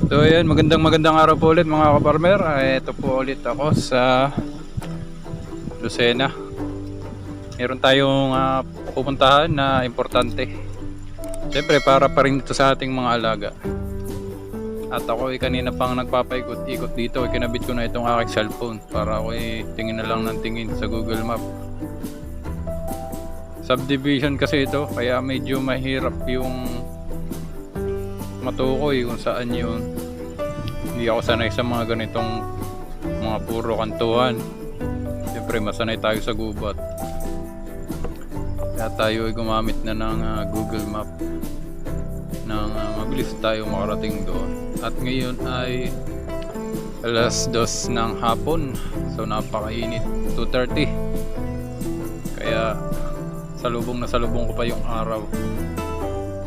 So ayan, magandang araw po ulit mga kaparmer. Ito po ulit ako sa Lucena. Meron tayong pupuntahan na importante. Siyempre para pa rin ito sa ating mga alaga. At ako kanina pang nagpapaikot-ikot dito. Kinabit ko na itong aking cellphone para ako tingin na lang ng tingin sa Google Map. Subdivision kasi ito, kaya medyo mahirap yung matukoy kung saan yun. Hindi ako sanay sa mga ganitong mga puro kantuhan. Siyempre masanay tayo sa gubat, kaya tayo ay gumamit na ng Google Map nang mabilis tayo makarating doon. At ngayon ay alas 2 ng hapon, so napakainit, 2:30, kaya salubong ko pa yung araw.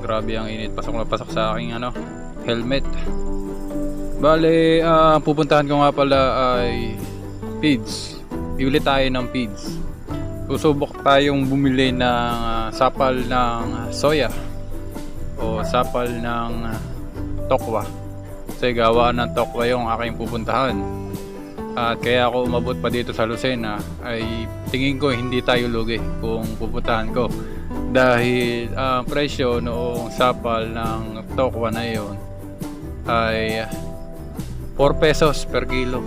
Grabe ang init, pasok na pasok sa aking helmet. Bale, pupuntahan ko nga pala ay feeds. Bibili tayo ng feeds. Susubok tayong bumili ng sapal ng soya o sapal ng tokwa. Kasi gawa ng tokwa yung aking pupuntahan. At kaya ako umabot pa dito sa Lucena ay tingin ko hindi tayo lugi kung pupuntahan ko. Dahil ang presyo noong sapal ng tokwa na yon ay 4 pesos per kilo.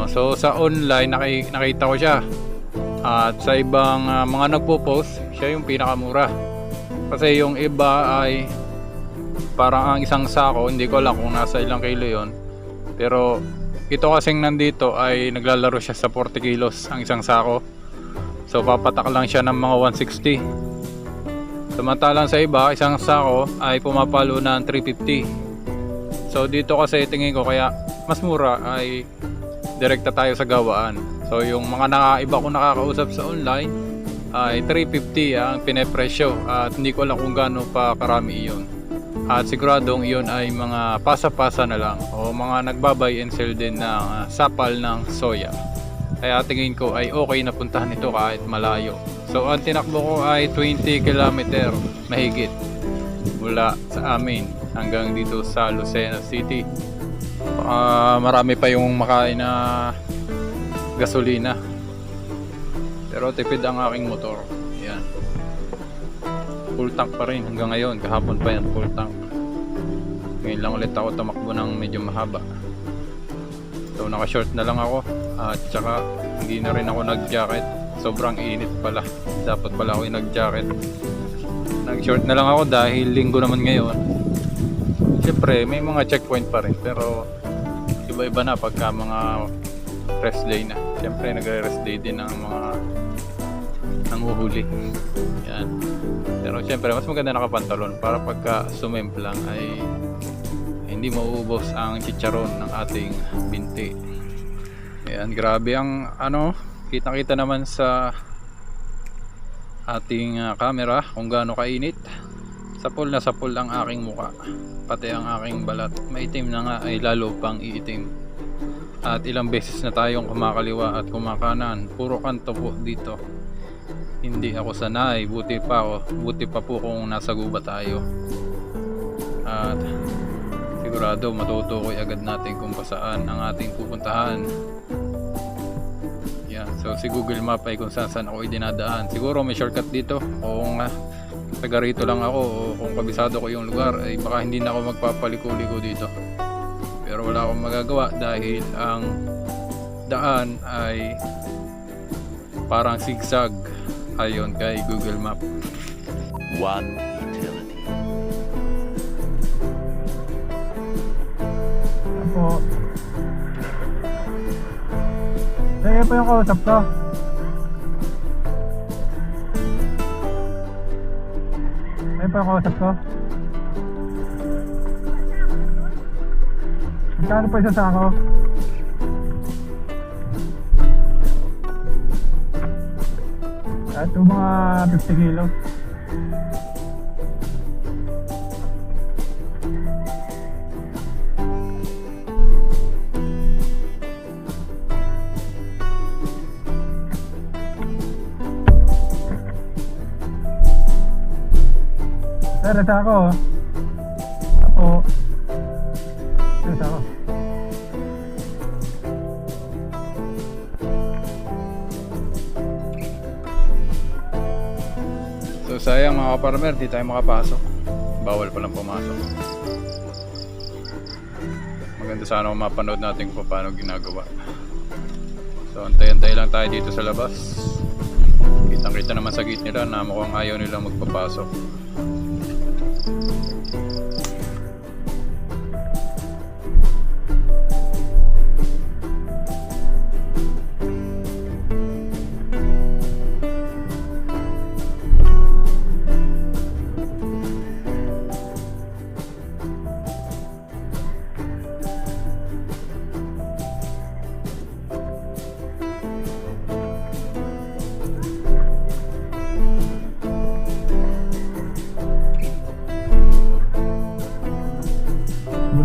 So sa online nakita ko siya. At sa ibang mga nagpo-post, siya yung pinakamura. Kasi yung iba ay parang ang isang sako, hindi ko alam kung nasa ilang kilo yon. Pero ito kasing nandito ay naglalaro siya sa 40 kilos ang isang sako. So papatak lang siya ng mga 160. Samantalang sa iba, isang sako ay pumapalo ng 350. So dito kasi tingin ko kaya mas mura ay direkta tayo sa gawaan. So yung mga iba ko nakakausap sa online ay 350 ang pinepresyo. At hindi ko alam kung gaano pa karami iyon. At siguradong iyon ay mga pasa-pasa na lang o mga nagbabay and sell din ng sapal ng soya. Kaya tingin ko ay okay na puntahan ito kahit malayo. So ang tinakbo ko ay 20 km mahigit mula sa amin hanggang dito sa Lucena City. Marami pa yung makain na gasolina, pero tipid ang aking motor. Yan, full tank pa rin hanggang ngayon. Kahapon pa yan full tank. Ngayon lang ulit ako tumakbo ng medyo mahaba. So naka short na lang ako. At saka hindi na rin ako nag jacket. Sobrang init pala. Dapat pala ako yung nag jacket. Nag short na lang ako dahil linggo naman ngayon. Siyempre may mga checkpoint pa rin, pero iba-iba na pagka mga rest day na. Siyempre nagre-rest day din ng mga nanguhuli. Yan. Pero siyempre mas maganda nakapantalon para pagka sumemplang ay hindi mauubos ang chicharon ng ating binti. Ayan, grabe ang kita-kita naman sa ating camera kung gaano kainit. Sapul na sapul ang aking muka, pati ang aking balat. Maitim na nga ay lalo pang iitim. At ilang beses na tayong kumakaliwa at kumakanan. Puro kanto po dito. Hindi ako sanay. Buti pa po kung nasa guba tayo. At sigurado matutukoy agad natin kung saan ang ating pupuntahan. Yan. So si Google Map ay kung saan ako dinadaan. Siguro may shortcut dito. Kung taga rito lang ako o kung kabisado ko yung lugar ay baka hindi na ako magpapaliko-liko dito. Pero wala akong magagawa dahil ang daan ay parang zigzag ayon kay Google Map. One eternity. Opo. Kaya pa yung kausap ko. Kaya pa yung kausap ko. Magkano pa isa sa ako? At yung mga 50 kilo. Sir, isa ako. Ako. So sayang mga kaparmer, di tayo makapasok. Bawal palang pumasok. Maganda sana kung mapanood natin kung paano ginagawa. So antay-antay lang tayo dito sa labas. Kitang-kita naman sa gate nila na mukhang ayaw nilang magpapasok.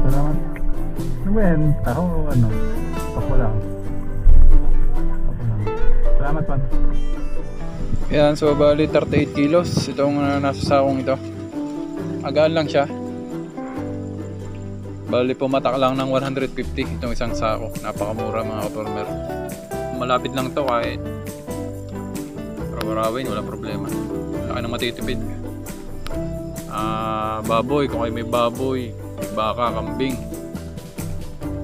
Salamat. Ano ba yan? Taho o ano? Papo lang. Papo lang. Salamat pa. Yan, so bali 38 kilos. Itong nasa sakong ito. Agaan lang siya. Bali pumatak lang ng 150 itong isang sako. Napakamura mga kaparmer. Malapit lang to kahit araw-arawin, wala problema. Laki na matitipid. Baboy, kung kayo may baboy, may baka, kambing,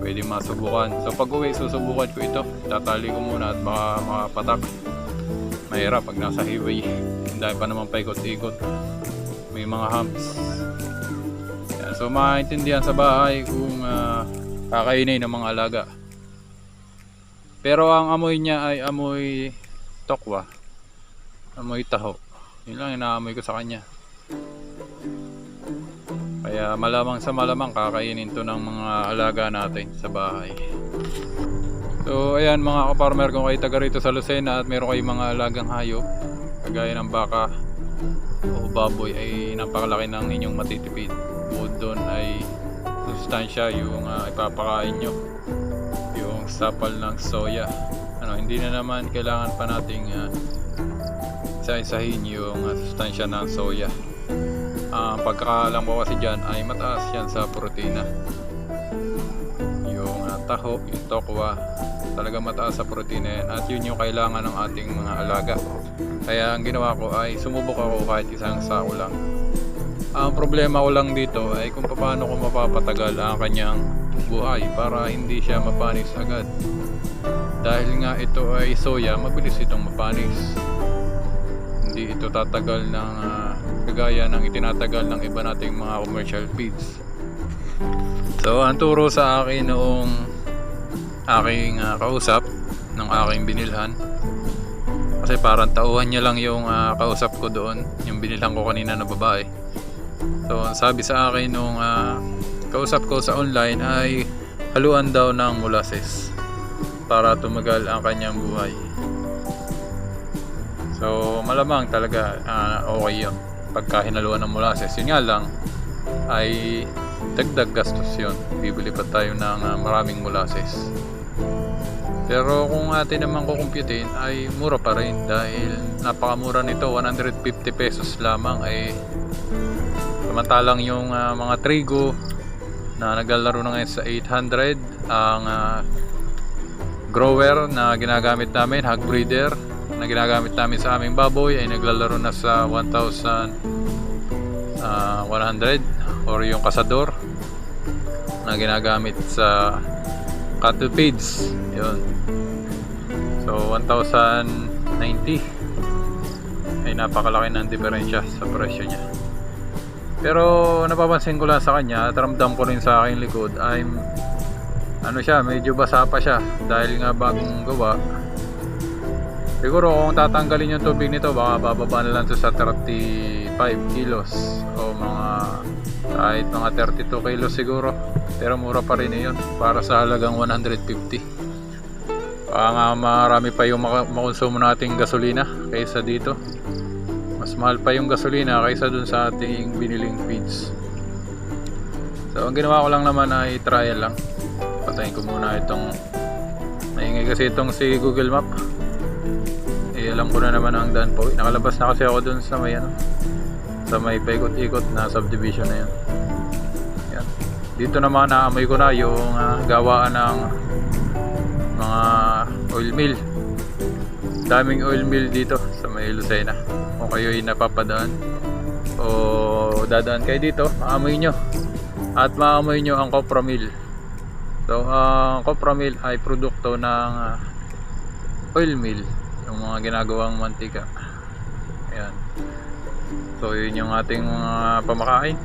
pwede masubukan. So pag uwi, susubukan ko ito. Tatali ko muna at baka makapatak. Mahirap pag nasa highway. Hindi pa naman paikot-ikot. May mga humps. Yan. So maintindihan sa bahay kung kakainin ng mga alaga. Pero ang amoy niya ay amoy tokwa. Amoy taho. Yun lang inaamoy ko sa kanya. Kaya malamang sa malamang kakainin to ng mga alaga natin sa bahay. So ayan mga kaparmer, kung kayo taga rito sa Lucena at meron kayong mga alagang hayop kagaya ng baka o baboy, ay napakalaki ng inyong matitipid. Bukod doon ay sustansya yung ipapakain nyo, yung sapal ng soya. Hindi na naman kailangan pa nating isa-isahin yung sustansya ng soya. Ang pagkakaalam ko kasi dyan ay mataas yan sa protina. Yung taho, yung tokwa, talaga mataas sa protina yan. At yun yung kailangan ng ating mga alaga. Kaya ang ginawa ko ay sumubok ako kahit isang sako lang. Ang problema ko lang dito ay kung paano ko mapapatagal ang kanyang buhay para hindi siya mapanis agad. Dahil nga ito ay soya, mabilis itong mapanis. Hindi ito tatagal ng kagaya ng itinatagal ng iba nating mga commercial feeds. So ang turo sa akin noong aking kausap ng aking binilhan, kasi parang tauhan niya lang yung kausap ko doon, yung binilhan ko kanina na babae. So sabi sa akin nung kausap ko sa online ay haluan daw ng molasses para tumagal ang kanyang buhay. So malamang talaga okay yun pagka hinaluan ng molasses. Yun nga lang ay dagdag gastos yun. Bibili pa tayo ng maraming molasses. Pero kung atin naman kukumputin ay mura pa rin dahil napakamura nito, 150 pesos lamang. Samantalang yung mga trigo na naglalaro na ngayon sa 800, ang grower na ginagamit namin, hog breeder na ginagamit namin sa aming baboy ay naglalaro na sa 1,100, or yung kasador na ginagamit sa cattle feeds, yun. So 1,090 ay napakalaki ng diferensya sa presyo niya. Pero napapansin ko lang sa kanya at ramdam ko rin sa aking likod ay siya, medyo basa pa siya dahil nga bagong gawa. Siguro kung tatanggalin yung tubig nito, baka bababa na lang to sa 35 kilos o kahit mga 32 kilos siguro. Pero mura pa rin yun para sa halagang 150. Baka nga marami pa yung makonsumo nating gasolina kaysa dito. Mas mahal pa yung gasolina kaysa dun sa ating biniling feeds. So ang ginawa ko lang naman ay trial lang. Patayin ko muna itong, maingay kasi itong si Google Map. Alam ko na naman ang daan po. Nakalabas na kasi ako dun sa may sa may paikot-ikot na subdivision na yan. Yan. Dito naman naamoy ko na yung gawaan ng mga oil mill. Daming oil mill dito sa may Lucena. kung kayo'y napapadaan o dadaan kayo dito, maamoy nyo at maamoy nyo ang Copramil. So ang Copramil ay produkto ng oil mill, yung mga ginagawang mantika. Ayan. So yun yung ating mga pamakain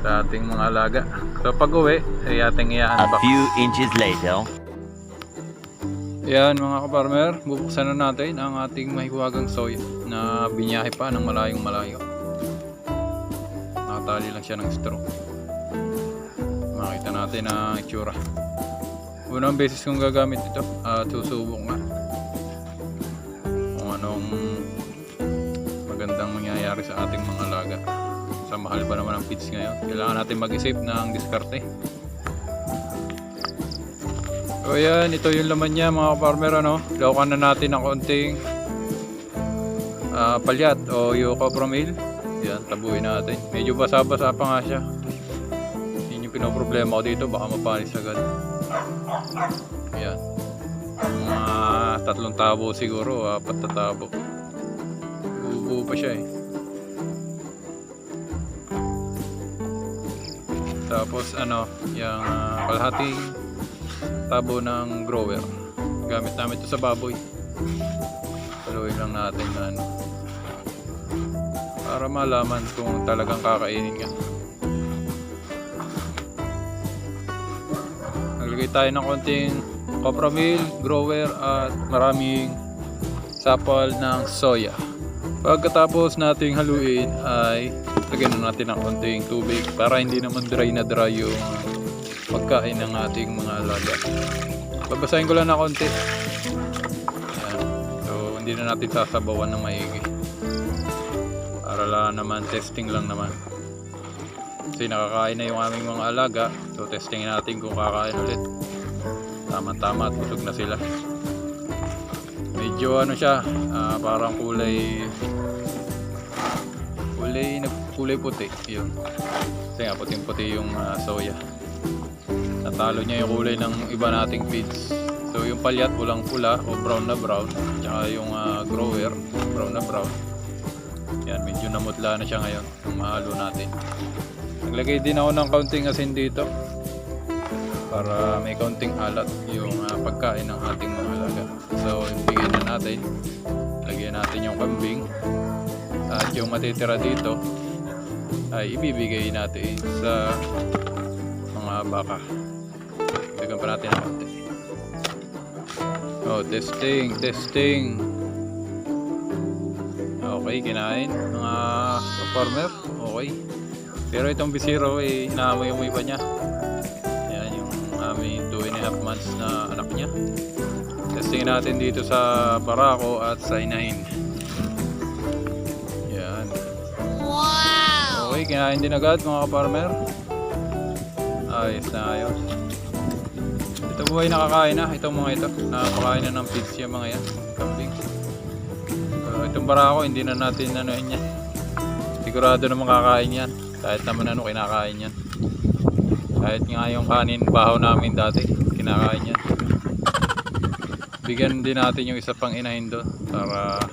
sa ating mga alaga. So pag uwi ay ating A i-unbox. few inches later. Yan mga kaparmer, bubuksan na natin ang ating mahiwagang soya na binyahe pa ng malayong malayo. Nakatali lang siya ng straw. Makita natin ang itsura. Unang beses kong gagamit ito at susubok nga kung anong magandang mangyayari sa ating mga alaga. Sa mahal pa naman ang feeds ngayon, kailangan natin mag-isip ng diskarte. So yan, ito yung laman niya mga farmer, ano. Laukan na natin ng konting palyat o yung Copramil. Yan, tabuin natin. Medyo basa-basa pa nga siya. Yun yung pinoproblema ko dito, baka mapanis agad. Yan. Mga 3 tabo siguro, 4 na tabo. Buo pa siya eh. Tapos ano, yung kalahating tabo ng grower. Gamit namin ito sa baboy. Haluin lang natin na ano, para malaman kung talagang kakainin nga. Naglagay tayo ng konting Copramil, grower at maraming sapal ng soya. Pagkatapos nating haluin ay lagyan na natin ng konting tubig para hindi naman dry na dry yung pagkain ng ating mga alaga. Babasahin ko lang na konti. Ayan. So hindi na natin sasabawan ng maigi. Para lang naman, testing lang naman. Kasi nakakain na yung aming mga alaga. So testing natin kung kakain ulit. Tama-tama at busog na sila. Medyo ano siya, parang kulay puti. Yun. Kasi nga puting-puti yung soya. Natalo niya yung kulay ng iba nating feeds. So yung palyat pulang-pula o brown na brown. Tsaka yung grower brown na brown. Yan, medyo namutla na siya ngayon nung mahalo natin. Naglagay din ako ng kaunting asin dito para may kaunting alat yung pagkain ng ating mga alaga. So ibigay na natin. Lagyan natin yung kambing. At yung matitira dito ay ibibigay natin sa mga baka. Lagyan pa natin ang konti. Oh, testing. Okay, kinain mga farmer. Okay. Pero itong bisiro ay inaamoy-amoy pa niya. Yan yung aming 2.5 months na anak niya. Testing natin dito sa barako at sa inahin. Yan. Wow! Okay, kinain din agad mga farmer. Ayos na ayos. Ito po ay nakakain na. Itong mga ito. Nakakain na ng feeds yung mga yan. Kambing. So, itong barako hindi na natin anuhin yan. Sigurado na makakain yan. Kahit naman ano kinakain yan. Kahit nga yung kanin bahaw namin dati kinakain yan. Bigyan din natin yung isa pang inahin doon para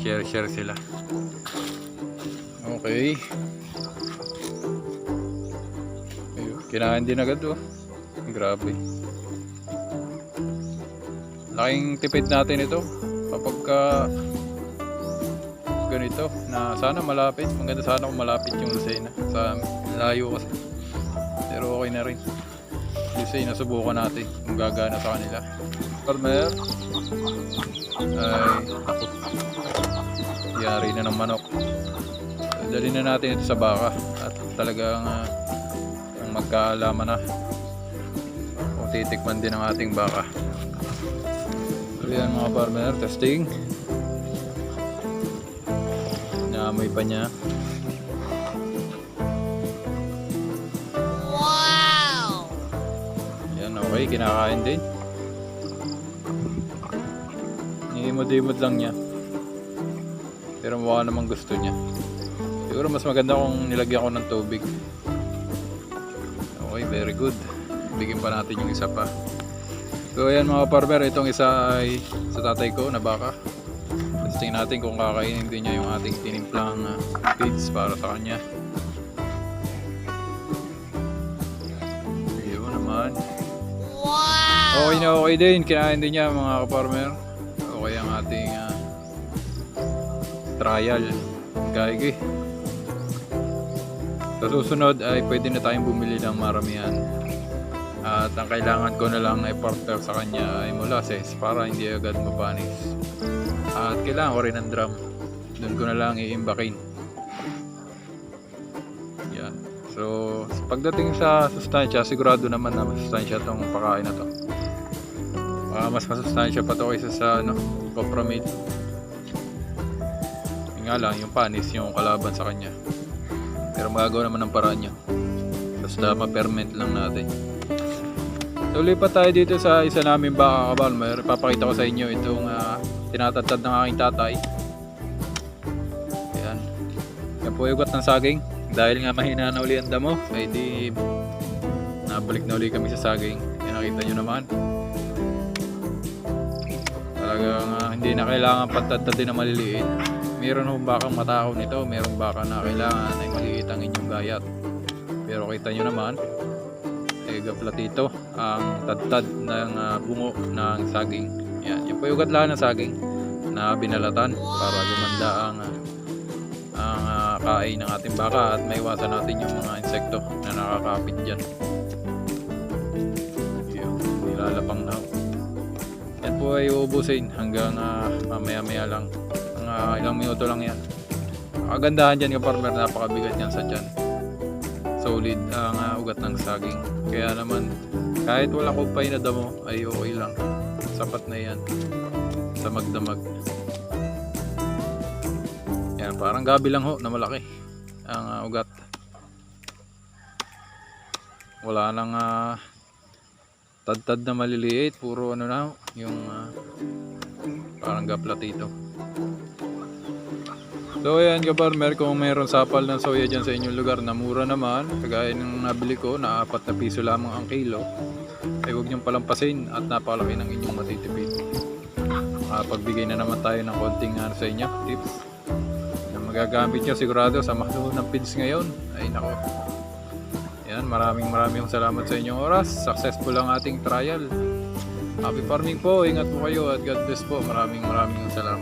share sila. Okay. Ayun, kinain din agad oh. Grabe. Laking tipid natin ito kapag ganito na sana malapit. Maganda sana kung malapit yung Lucena sa layo kasi. Pero okay na rin. Lucena subukan natin kung gagana sa kanila. Farmer ay ako. Yari na ng manok. Dali na natin ito sa baka at talagang magkaalaman na kung titikman din ang ating baka. So yan mga farmer, testing. Naamoy pa niya. Wow! Yan, okay, kinakain din. Nimod-imod lang niya. Pero mukha namang gusto niya. Siguro mas maganda kung nilagyan ko ng tubig. Okay, very good. Bigyan pa natin yung isa pa. So ayan mga farmer, itong isa ay sa tatay ko na baka. Testing natin kung kakainin din niya yung ating tinimplang feeds para sa kanya. Yun naman. Okay na okay din. Kinain din niya mga kaparmer. Okay ang ating trial. Kaigi. Sa susunod ay pwede na tayong bumili ng maramihan. At ang kailangan ko na lang i-partner sa kanya ay molasses para hindi agad mapanis. At kailangan ko rin ng drum. Doon ko na lang iimbakin. Yan. So, pagdating sa sustansya, sigurado naman na masustansya itong pakain na to. Mas masustansya pa to kaysa sa copra meat. Yung nga lang, yung panis yung kalaban sa kanya. Pero magagawa naman ng paraan nyo. Basta ma-ferment lang natin. So, lipat tayo dito sa isa namin baka kabalmer. Papakita ko sa inyo itong tinatatad ng aking tatay. Ayan. Yan po yung ugat ng saging. Dahil nga mahina na uli ang damo, ay di nabalik na uli kami sa saging. Yan, nakita nyo naman. Talagang hindi na kailangan pantadtadin na maliliit. Meron ho bakang matakaw nito, meron baka na kailangan ay maliit ang inyong gayat. Pero kita nyo naman, gaplatito ang tadtad ng bungo ng saging. Yan, yung po yung ugat ng saging na binalatan para gumanda ang kain ng ating baka at maiwasan natin yung mga insekto na nakakapit dyan. Yun, nilalapang na. Yan po ay uubusin hanggang mamaya-maya lang. Ilang minuto lang yan. Kagandahan dyan yung farmer, napakabigat yan sa dyan. Solid ang ugat ng saging. Kaya naman kahit walang kupay na damo ay okay lang. Sapat na yan sa magdamag. Yan, parang gabi lang ho na malaki ang ugat. Wala nang tad-tad na maliliit, puro na yung parang gaplatito. So ayan kaparmer, kung mayroon sapal ng soya dyan sa inyong lugar na mura naman, kagaya ng nabili ko na 4 na piso lamang ang kilo, ay huwag niyong palampasin at napakalaki ng inyong matitipid. Pagbigay na naman tayo ng konting sa inyo, tips na magagamit nyo sigurado sa mahal ng feeds ngayon. Ay nako. Ayan, maraming salamat sa inyong oras. Successful ang ating trial. Happy farming po, ingat po kayo at God bless po. Maraming salamat.